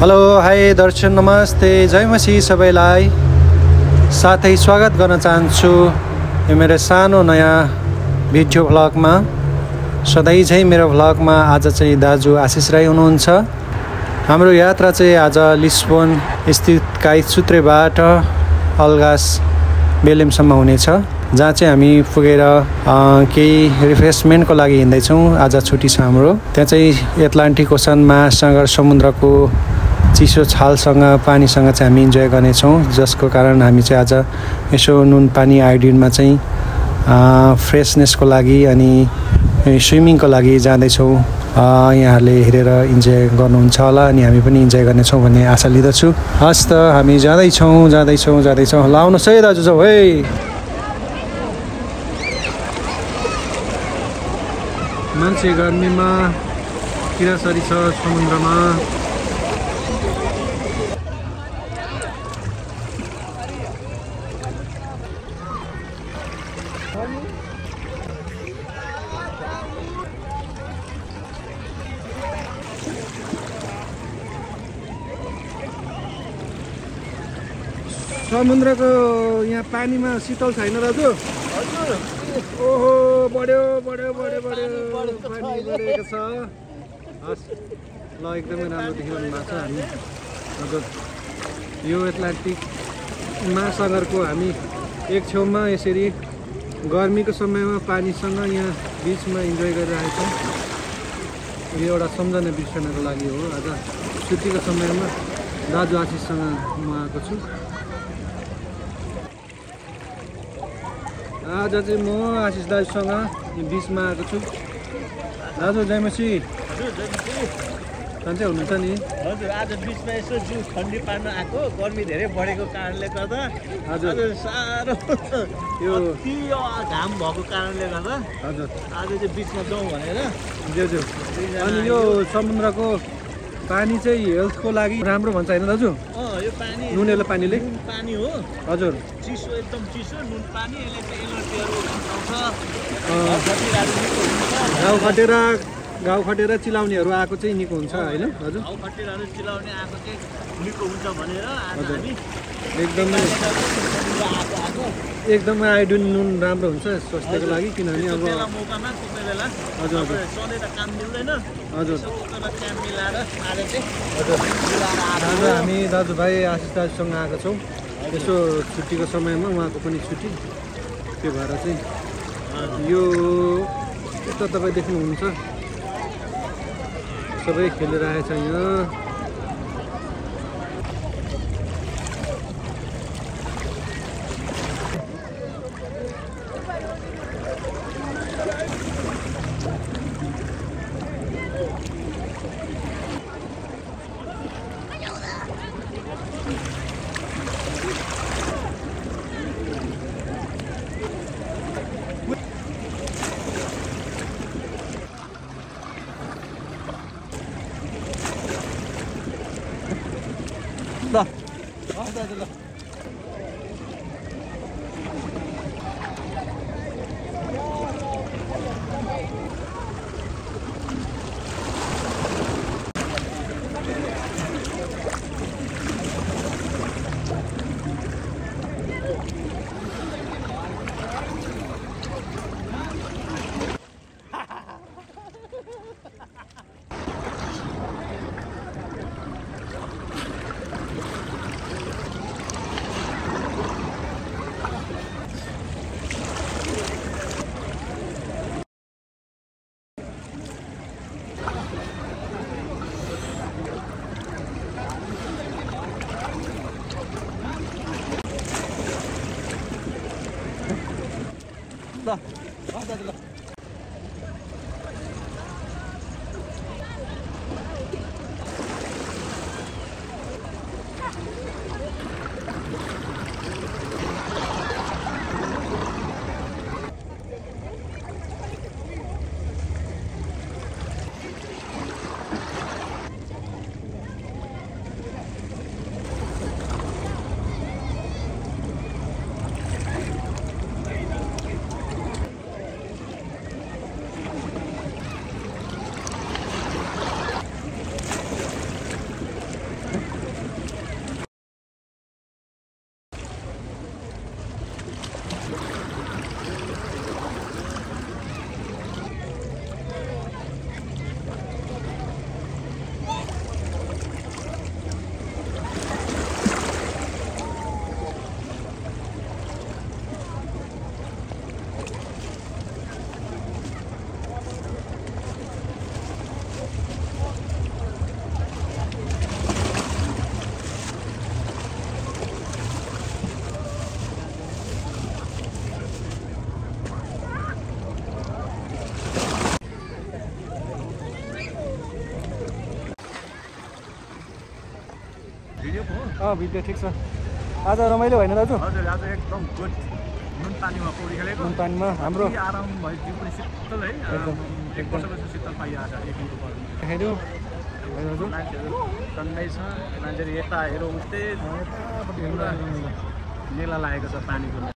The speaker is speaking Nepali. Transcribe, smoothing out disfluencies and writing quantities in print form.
हेलो हाई दर्शन नमस्ते जय मसी सबैलाई साथै स्वागत गर्न चाहन्छु यो मेरो सानो नयाँ भिडियो भ्लगमा। सधैँ चाहिँ मेरो भ्लगमा आज चाहिँ दाजु आशिष राई हुनुहुन्छ। हाम्रो यात्रा चाहिँ आज लिस्बन स्थित काइसुत्रेबाट अल्गास बेलेमसम्म हुनेछ, जहाँ चाहिँ हामी पुगेर केही रिफ्रेसमेन्टको लागि हिँड्दैछौँ। आज छुट्टी छ हाम्रो। त्यहाँ चाहिँ एटलान्टिक ओसन महासागर समुद्रको चिसो छालसँग पानीसँग चाहिँ हामी इन्जोय गर्नेछौँ, जसको कारण हामी चाहिँ आज यसो नुन पानी आयोडिनमा चाहिँ फ्रेसनेसको लागि अनि स्विमिङको लागि जाँदैछौँ। यहाँहरूले हेरेर इन्जोय गर्नुहुन्छ होला अनि हामी पनि इन्जोय गर्नेछौँ भन्ने आशा लिँदछु। हस् त हामी जाँदैछौँ लाउनुहोस् है दाजु जाउँ है। मान्छे गर्मीमा किरासरी छ समुद्रमा। समुद्रको यहाँ पानीमा शीतल छैन दाजु? ओहो बढ्यो पानी बढेको छ। हस् ल एकदमै राम्रो देखिरहनु भएको छ। हामी हजुर यो एटलान्टिक महासागरको हामी एक छेउमा यसरी गर्मीको समयमा पानीसँग यहाँ बिचमा इन्जोय गरिरहेको छौँ। यो एउटा सम्झना बिर्सनको लागि हो। आज छुट्टीको समयमा दाजु आशिषसँग म आएको छु। आज चाहिँ म आशिष दाजुसँग बिचमा आएको छु। दाजु जयमसी सन्चै हुनुहुन्छ नि? हजुर आज बिचमा यसो जिउ ठन्डी पार्न आएको, गर्मी धेरै बढेको कारणले गर्दा हजुर साह्रो यो घाम भएको कारणले गर्दा हजुर आज चाहिँ बिचमा जाउँ भनेर। ज्यू अनि यो समुद्रको पानी चाहिँ हेल्थको लागि राम्रो भन्छ होइन दाजु? यो पानी नुनिलो पानीले पानी हो हजुर, चिसो एकदम चिसो नुन पानी। यसले चाहिँ एलर्जीहरू घाउ खटेर चिलाउनेहरू आएको चाहिँ निको हुन्छ होइन हजुर? घाउ खटेरहरू चिलाउने आएको चाहिँ निको हुन्छ भनेर आज हामी एकदमै आयोडिन नुन राम्रो हुन्छ स्वास्थ्यको लागि, किनभने अब मौकामा कोही बेला हजुर सधैँ त काम मिल्दैन। हजुर काम मिलाएर आज चाहिँ आज हामी दाजुभाइ आशिष दाजुसँग आएको छौँ। यसो छुट्टीको समयमा उहाँको पनि छुट्टी, त्यो भएर चाहिँ यो यता तपाईँ देख्नुहुन्छ सबै खेलिरहेछ यहाँ। ल भिडियो ठिक छ। आज रमाइलो होइन दाजु? हजुर आज एकदम गुड। नुन पानीमा पौडी खेलेको। नुन पानीमा हाम्रो आराम भयो, जिउ पनि शीतल है। एक वर्षपछि शीतल पाइरहेको छ एकदिनको पर्ने। हेऱ्यो मान्छेहरू टन्नै छ, मान्छेहरू यता हेरौँ उतै मेला लागेको छ पानीको।